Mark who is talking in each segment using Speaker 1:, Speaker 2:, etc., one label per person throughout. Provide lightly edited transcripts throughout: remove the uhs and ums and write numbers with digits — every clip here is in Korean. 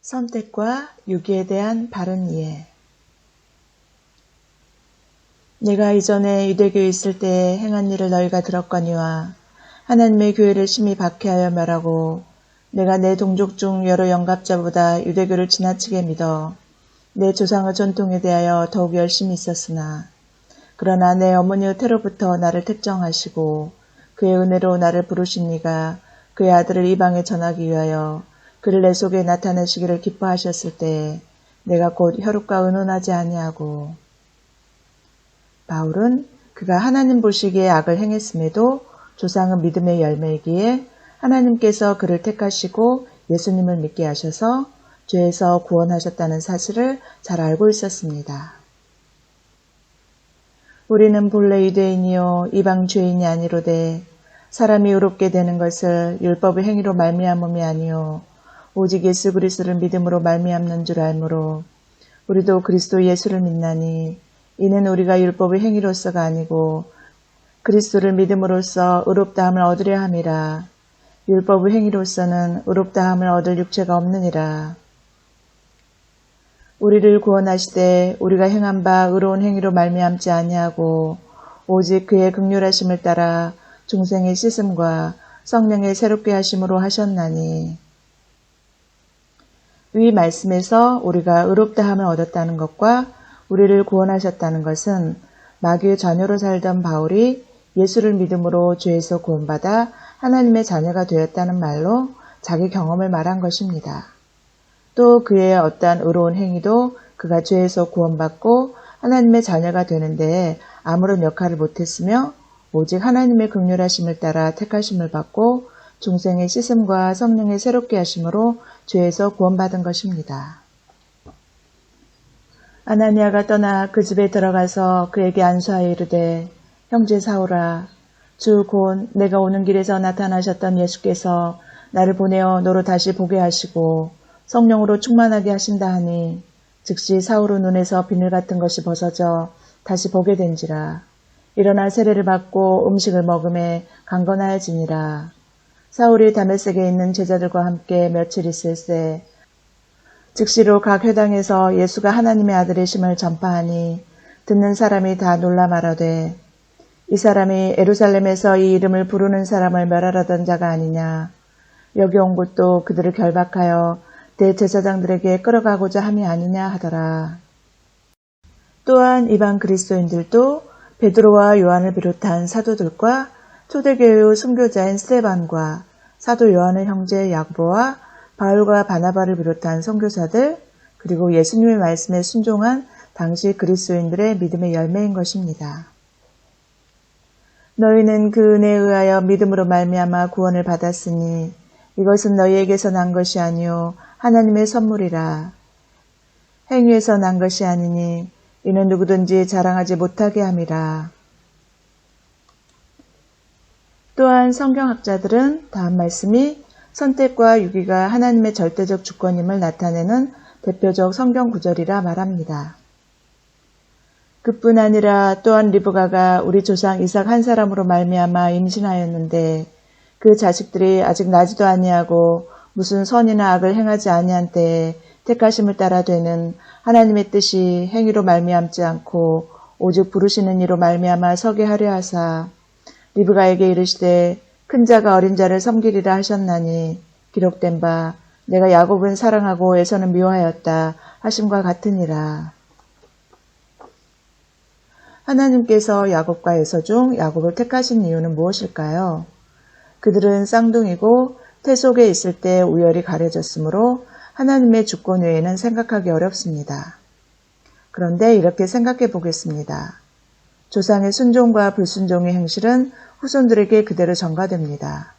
Speaker 1: 선택과 유기에 대한 바른 이해. 내가 이전에 유대교에 있을 때에 행한 일을 너희가 들었거니와 하나님의 교회를 심히 박해하여 멸하고 내가 내 동족 중 여러 영갑자보다 유대교를 지나치게 믿어 내 조상의 전통에 대하여 더욱 열심히 있었으나 그러나 내 어머니의 태로부터 나를 택정하시고 그의 은혜로 나를 부르신 이가 그의 아들을 이방에 전하기 위하여 그를 내 속에 나타내시기를 기뻐하셨을 때에 내가 곧 혈육과 의논하지 아니하고. 바울은 그가 하나님 보시기에 악을 행했음에도 조상은 믿음의 열매이기에 하나님께서 그를 택하시고 예수님을 믿게 하셔서 죄에서 구원하셨다는 사실을 잘 알고 있었습니다. 우리는 본래 유대인이요 이방 죄인이 아니로되 사람이 의롭게 되는 것을 율법의 행위로 말미암음이 아니요 오직 예수 그리스도를 믿음으로 말미암는 줄 알므로 우리도 그리스도 예수를 믿나니 이는 우리가 율법의 행위로서가 아니고 그리스도를 믿음으로써 의롭다함을 얻으려 함이라. 율법의 행위로서는 의롭다함을 얻을 육체가 없느니라. 우리를 구원하시되 우리가 행한 바 의로운 행위로 말미암지 아니하고 오직 그의 긍휼하심을 따라 중생의 씻음과 성령의 새롭게 하심으로 하셨나니. 이 말씀에서 우리가 의롭다함을 얻었다는 것과 우리를 구원하셨다는 것은 마귀의 자녀로 살던 바울이 예수를 믿음으로 죄에서 구원받아 하나님의 자녀가 되었다는 말로 자기 경험을 말한 것입니다. 또 그의 어떠한 의로운 행위도 그가 죄에서 구원받고 하나님의 자녀가 되는 데에 아무런 역할을 못했으며 오직 하나님의 긍휼하심을 따라 택하심을 받고 중생의 씻음과 성령의 새롭게 하심으로 죄에서 구원받은 것입니다. 아나니아가 떠나 그 집에 들어가서 그에게 안수하여 이르되 형제 사울아 주 곧 내가 오는 길에서 나타나셨던 예수께서 나를 보내어 너로 다시 보게 하시고 성령으로 충만하게 하신다 하니 즉시 사울의 눈에서 비늘 같은 것이 벗어져 다시 보게 된지라. 일어나 세례를 받고 음식을 먹음에 강건하여지니라. 사울이 다메섹에 있는 제자들과 함께 며칠 있을새 즉시로 각 회당에서 예수가 하나님의 아들이심을 전파하니 듣는 사람이 다 놀라 말하되 이 사람이 예루살렘에서 이 이름을 부르는 사람을 멸하려던 자가 아니냐. 여기 온 곳도 그들을 결박하여 대제사장들에게 끌어가고자 함이 아니냐 하더라. 또한 이방 그리스도인들도 베드로와 요한을 비롯한 사도들과 초대교회의 순교자인 스데반과 사도 요한의 형제 야고보와 바울과 바나바를 비롯한 선교사들 그리고 예수님의 말씀에 순종한 당시 그리스도인들의 믿음의 열매인 것입니다. 너희는 그 은혜에 의하여 믿음으로 말미암아 구원을 받았으니 이것은 너희에게서 난 것이 아니요 하나님의 선물이라. 행위에서 난 것이 아니니 이는 누구든지 자랑하지 못하게 함이라. 또한 성경학자들은 다음 말씀이 선택과 유기가 하나님의 절대적 주권임을 나타내는 대표적 성경 구절이라 말합니다. 그뿐 아니라 또한 리브가가 우리 조상 이삭 한 사람으로 말미암아 임신하였는데 그 자식들이 아직 나지도 아니하고 무슨 선이나 악을 행하지 아니한 때에 택하심을 따라 되는 하나님의 뜻이 행위로 말미암지 않고 오직 부르시는 이로 말미암아 서게 하려 하사 리브가에게 이르시되 큰 자가 어린 자를 섬기리라 하셨나니 기록된 바 내가 야곱은 사랑하고 에서는 미워하였다 하심과 같으니라. 하나님께서 야곱과 에서 중 야곱을 택하신 이유는 무엇일까요? 그들은 쌍둥이고 태 속에 있을 때 우열이 가려졌으므로 하나님의 주권 외에는 생각하기 어렵습니다. 그런데 이렇게 생각해 보겠습니다. 조상의 순종과 불순종의 행실은 후손들에게 그대로 전가됩니다.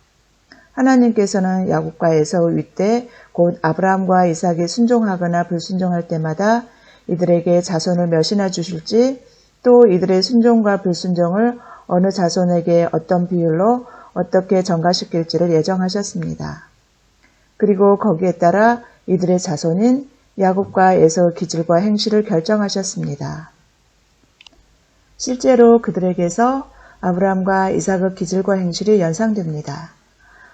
Speaker 1: 하나님께서는 야곱과 에서의 윗대 곧 아브라함과 이삭이 순종하거나 불순종할 때마다 이들에게 자손을 몇이나 주실지 또 이들의 순종과 불순종을 어느 자손에게 어떤 비율로 어떻게 전가시킬지를 예정하셨습니다. 그리고 거기에 따라 이들의 자손인 야곱과 에서의 기질과 행실을 결정하셨습니다. 실제로 그들에게서 아브라함과 이삭의 기질과 행실이 연상됩니다.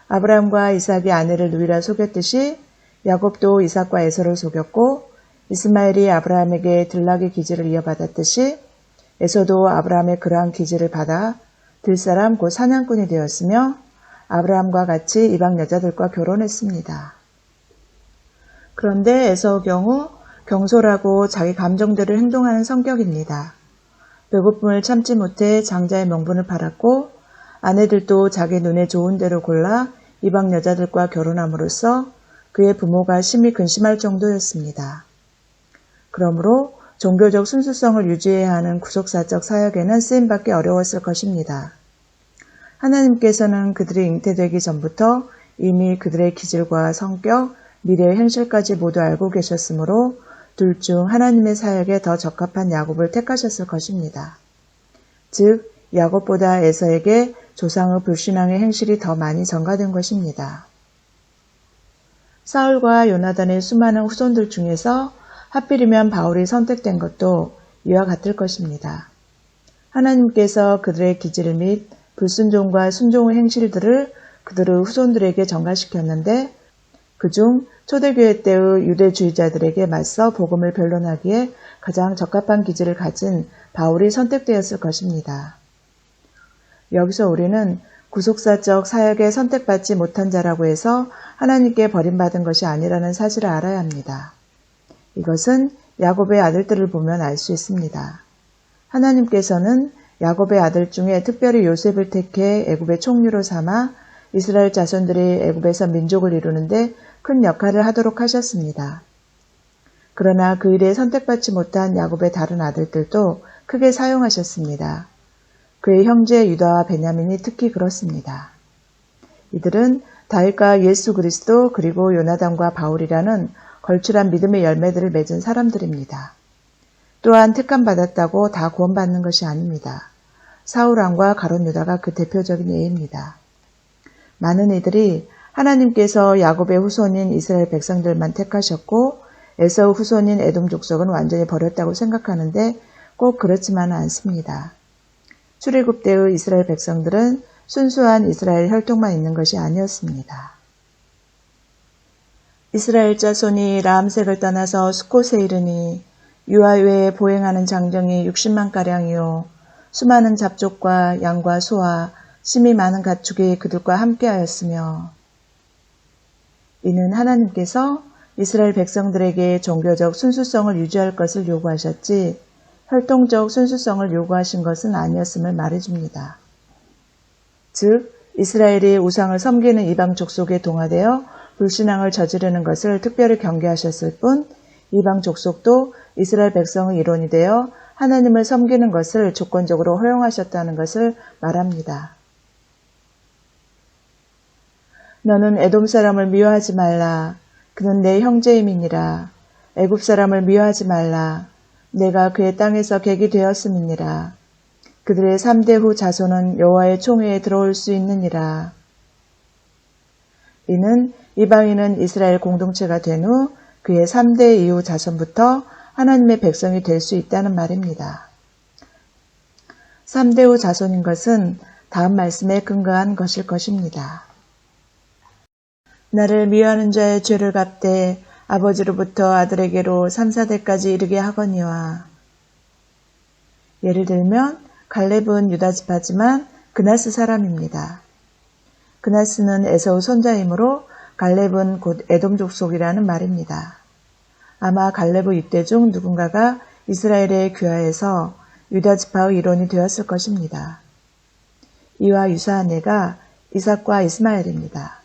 Speaker 1: 아브라함과 이삭이 아내를 누이라 속였듯이 야곱도 이삭과 에서를 속였고 이스마엘이 아브라함에게 들락의 기지를 이어받았듯이 에서도 아브라함의 그러한 기지를 받아 들사람 곧 사냥꾼이 되었으며 아브라함과 같이 이방 여자들과 결혼했습니다. 그런데 에서의 경우 경솔하고 자기 감정대로 행동하는 성격입니다. 배고픔을 참지 못해 장자의 명분을 팔았고 아내들도 자기 눈에 좋은 대로 골라 이방 여자들과 결혼함으로써 그의 부모가 심히 근심할 정도였습니다. 그러므로 종교적 순수성을 유지해야 하는 구속사적 사역에는 쓰임받기 어려웠을 것입니다. 하나님께서는 그들이 잉태되기 전부터 이미 그들의 기질과 성격, 미래의 행실까지 모두 알고 계셨으므로 둘 중 하나님의 사역에 더 적합한 야곱을 택하셨을 것입니다. 즉 야곱보다 에서에게 조상의 불신앙의 행실이 더 많이 전가된 것입니다. 사울과 요나단의 수많은 후손들 중에서 하필이면 바울이 선택된 것도 이와 같을 것입니다. 하나님께서 그들의 기질 및 불순종과 순종의 행실들을 그들의 후손들에게 전가시켰는데 그중 초대교회 때의 유대주의자들에게 맞서 복음을 변론하기에 가장 적합한 기질을 가진 바울이 선택되었을 것입니다. 여기서 우리는 구속사적 사역에 선택받지 못한 자라고 해서 하나님께 버림받은 것이 아니라는 사실을 알아야 합니다. 이것은 야곱의 아들들을 보면 알 수 있습니다. 하나님께서는 야곱의 아들 중에 특별히 요셉을 택해 애굽의 총리로 삼아 이스라엘 자손들이 애굽에서 민족을 이루는데 큰 역할을 하도록 하셨습니다. 그러나 그 일에 선택받지 못한 야곱의 다른 아들들도 크게 사용하셨습니다. 그의 형제 유다와 베냐민이 특히 그렇습니다. 이들은 다윗과 예수 그리스도 그리고 요나단과 바울이라는 걸출한 믿음의 열매들을 맺은 사람들입니다. 또한 택함받았다고 다 구원받는 것이 아닙니다. 사울 왕과 가룟 유다가 그 대표적인 예입니다. 많은 이들이 하나님께서 야곱의 후손인 이스라엘 백성들만 택하셨고 에서의 후손인 에돔 족속은 완전히 버렸다고 생각하는데 꼭 그렇지만은 않습니다. 출애굽 때의 이스라엘 백성들은 순수한 이스라엘 혈통만 있는 것이 아니었습니다. 이스라엘 자손이 라암색을 떠나서 수콧에 이르니 유아 외에 보행하는 장정이 60만가량이요 수많은 잡족과 양과 소와 심히 많은 가축이 그들과 함께하였으며 이는 하나님께서 이스라엘 백성들에게 종교적 순수성을 유지할 것을 요구하셨지 혈통적 순수성을 요구하신 것은 아니었음을 말해줍니다. 즉 이스라엘이 우상을 섬기는 이방 족속에 동화되어 불신앙을 저지르는 것을 특별히 경계하셨을 뿐 이방 족속도 이스라엘 백성의 일원이 되어 하나님을 섬기는 것을 조건적으로 허용하셨다는 것을 말합니다. 너는 에돔 사람을 미워하지 말라. 그는 내 형제임이니라. 애굽 사람을 미워하지 말라. 내가 그의 땅에서 객이 되었음이니라. 그들의 3대 후 자손은 여호와의 총회에 들어올 수 있느니라. 이는 이방인은 이스라엘 공동체가 된 후 그의 3대 이후 자손부터 하나님의 백성이 될 수 있다는 말입니다. 3대 후 자손인 것은 다음 말씀에 근거한 것일 것입니다. 나를 미워하는 자의 죄를 갚되 아버지로부터 아들에게로 3, 4대까지 이르게 하거니와. 예를 들면 갈렙은 유다 지파지만 그나스 사람입니다. 그나스는 에서의 손자이므로 갈렙은 곧 에돔 족속이라는 말입니다. 아마 갈렙의 입대 중 누군가가 이스라엘에 귀화해서 유다 지파의 일원이 되었을 것입니다. 이와 유사한 예가 이삭과 이스마엘입니다.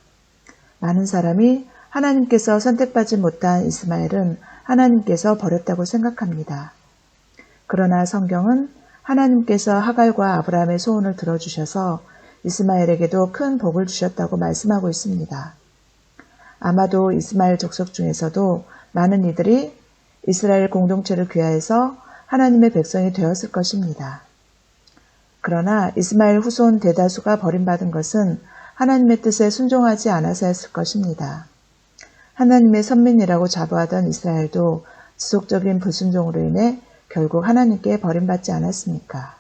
Speaker 1: 많은 사람이 하나님께서 선택받지 못한 이스마엘은 하나님께서 버렸다고 생각합니다. 그러나 성경은 하나님께서 하갈과 아브라함의 소원을 들어주셔서 이스마엘에게도 큰 복을 주셨다고 말씀하고 있습니다. 아마도 이스마엘 족속 중에서도 많은 이들이 이스라엘 공동체를 귀화해서 하나님의 백성이 되었을 것입니다. 그러나 이스마엘 후손 대다수가 버림받은 것은 하나님의 뜻에 순종하지 않아서였을 것입니다. 하나님의 선민이라고 자부하던 이스라엘도 지속적인 불순종으로 인해 결국 하나님께 버림받지 않았습니까?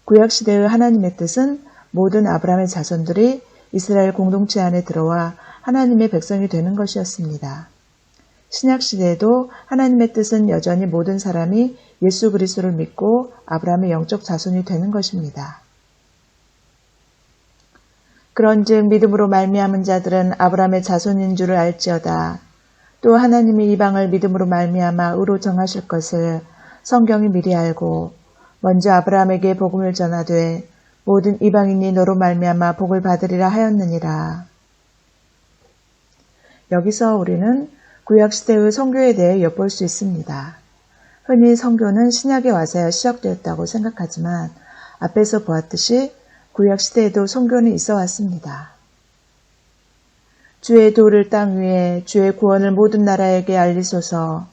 Speaker 1: 구약시대의 하나님의 뜻은 모든 아브라함의 자손들이 이스라엘 공동체 안에 들어와 하나님의 백성이 되는 것이었습니다. 신약시대에도 하나님의 뜻은 여전히 모든 사람이 예수 그리스도를 믿고 아브라함의 영적 자손이 되는 것입니다. 그런즉 믿음으로 말미암은 자들은 아브라함의 자손인 줄을 알지어다. 또 하나님이 이방을 믿음으로 말미암아 의로 정하실 것을 성경이 미리 알고 먼저 아브라함에게 복음을 전하되 모든 이방인이 너로 말미암아 복을 받으리라 하였느니라. 여기서 우리는 구약시대의 선교에 대해 엿볼 수 있습니다. 흔히 선교는 신약에 와서야 시작되었다고 생각하지만 앞에서 보았듯이 구약시대에도 선교는 있어 왔습니다. 주의 도를 땅 위에 주의 구원을 모든 나라에게 알리소서.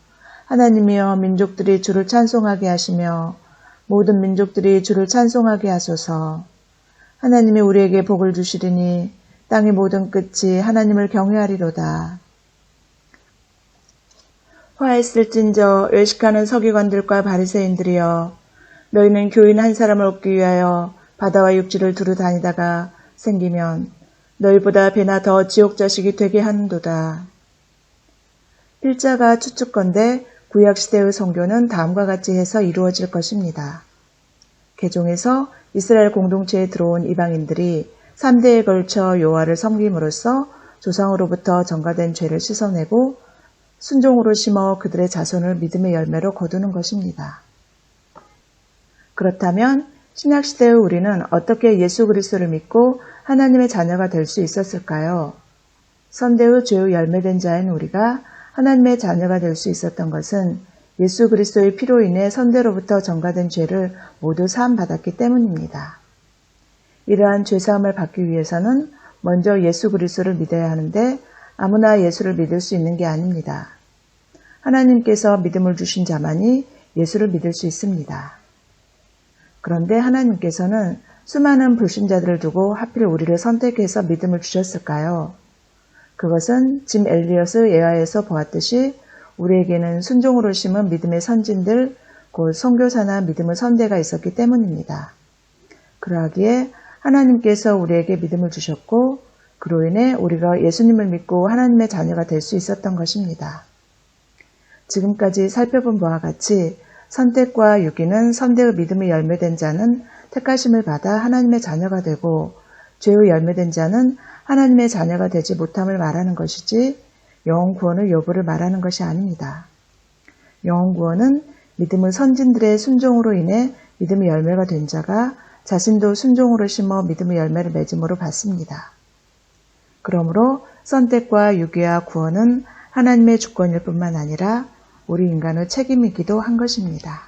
Speaker 1: 하나님이여 민족들이 주를 찬송하게 하시며 모든 민족들이 주를 찬송하게 하소서. 하나님이 우리에게 복을 주시리니 땅의 모든 끝이 하나님을 경외하리로다. 화했을진저 외식하는 서기관들과 바리새인들이여 너희는 교인 한 사람을 얻기 위하여 바다와 육지를 두루 다니다가 생기면 너희보다 배나 더 지옥 자식이 되게 하는도다. 필자가 추측건대 구약시대의 선교는 다음과 같이 해서 이루어질 것입니다. 개종에서 이스라엘 공동체에 들어온 이방인들이 3대에 걸쳐 여호와를 섬김으로써 조상으로부터 전가된 죄를 씻어내고 순종으로 심어 그들의 자손을 믿음의 열매로 거두는 것입니다. 그렇다면 신약시대의 우리는 어떻게 예수 그리스도를 믿고 하나님의 자녀가 될 수 있었을까요? 선대의 죄의 열매된 자인 우리가 하나님의 자녀가 될 수 있었던 것은 예수 그리스도의 피로 인해 선대로부터 전가된 죄를 모두 사함받았기 때문입니다. 이러한 죄사함을 받기 위해서는 먼저 예수 그리스도를 믿어야 하는데 아무나 예수를 믿을 수 있는 게 아닙니다. 하나님께서 믿음을 주신 자만이 예수를 믿을 수 있습니다. 그런데 하나님께서는 수많은 불신자들을 두고 하필 우리를 선택해서 믿음을 주셨을까요? 그것은 짐 엘리엇의 예화에서 보았듯이 우리에게는 순종으로 심은 믿음의 선진들, 곧 선교사나 믿음의 선대가 있었기 때문입니다. 그러하기에 하나님께서 우리에게 믿음을 주셨고 그로 인해 우리가 예수님을 믿고 하나님의 자녀가 될 수 있었던 것입니다. 지금까지 살펴본 바와 같이 선택과 유기는 선대의 믿음의 열매된 자는 택하심을 받아 하나님의 자녀가 되고 죄의 열매된 자는 하나님의 자녀가 되지 못함을 말하는 것이지 영혼 구원의 여부를 말하는 것이 아닙니다. 영혼 구원은 믿음의 선진들의 순종으로 인해 믿음의 열매가 된 자가 자신도 순종으로 심어 믿음의 열매를 맺음으로 받습니다. 그러므로 선택과 유기와 구원은 하나님의 주권일 뿐만 아니라 우리 인간의 책임이기도 한 것입니다.